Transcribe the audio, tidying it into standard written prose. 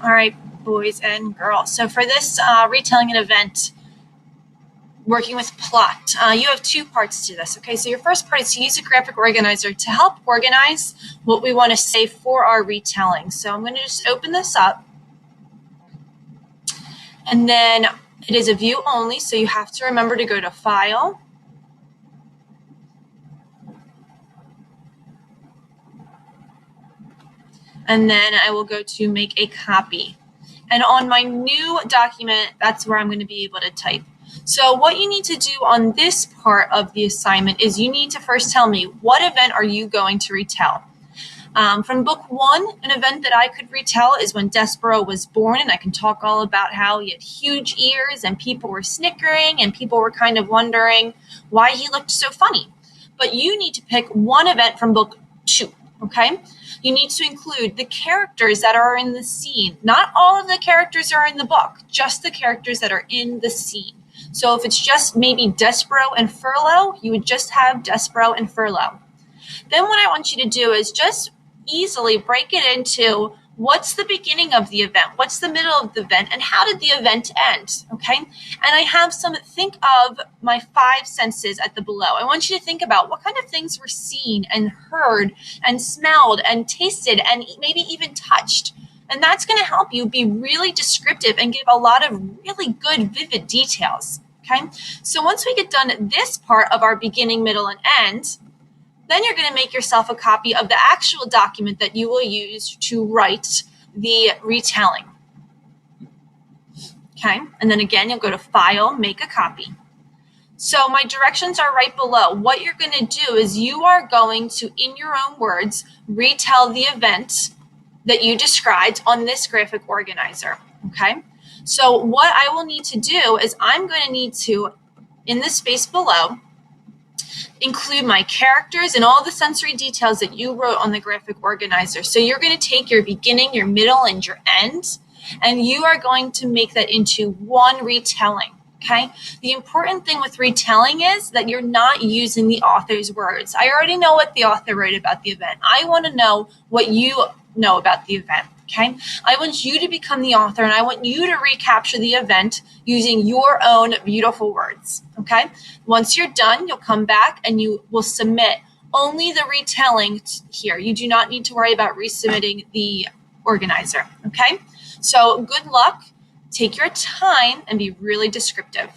All right, boys and girls. So for this retelling an event, working with plot, you have two parts to this. Okay, so your first part is to use a graphic organizer to help organize what we want to say for our retelling. So I'm going to just open this up. And then it is a view only, so you have to remember to go to File, and then I will go to Make a Copy. And on my new document, that's where I'm going to be able to type. So what you need to do on this part of the assignment is you need to first tell me, what event are you going to retell? From book one, an event that I could retell is when Despero was born, and I can talk all about how he had huge ears and people were snickering and people were kind of wondering why he looked so funny. But you need to pick one event from book two, okay? You need to include the characters that are in the scene. Not all of the characters are in the book, just the characters that are in the scene. So if it's just maybe Despero and Furlough, you would just have Despero and Furlough. Then what I want you to do is just easily break it into what's the beginning of the event, what's the middle of the event, and how did the event end, okay? And I have think of my 5 senses at the below. I want you to think about what kind of things were seen and heard and smelled and tasted and maybe even touched. And that's going to help you be really descriptive and give a lot of really good, vivid details, okay? So once we get done this part of our beginning, middle, and end, then you're going to make yourself a copy of the actual document that you will use to write the retelling. Okay, and then again, you'll go to File, Make a Copy. So my directions are right below. What you're going to do is you are going to, in your own words, retell the event that you described on this graphic organizer. Okay, so what I will need to do is I'm going to need to, in the space below, include my characters and all the sensory details that you wrote on the graphic organizer. So you're going to take your beginning, your middle, and your end, and you are going to make that into one retelling, okay? The important thing with retelling is that you're not using the author's words. I already know what the author wrote about the event. I want to know what you know about the event. Okay, I want you to become the author, and I want you to recapture the event using your own beautiful words. Okay, once you're done, you'll come back and you will submit only the retelling here. You do not need to worry about resubmitting the organizer. Okay, so good luck, take your time, and be really descriptive.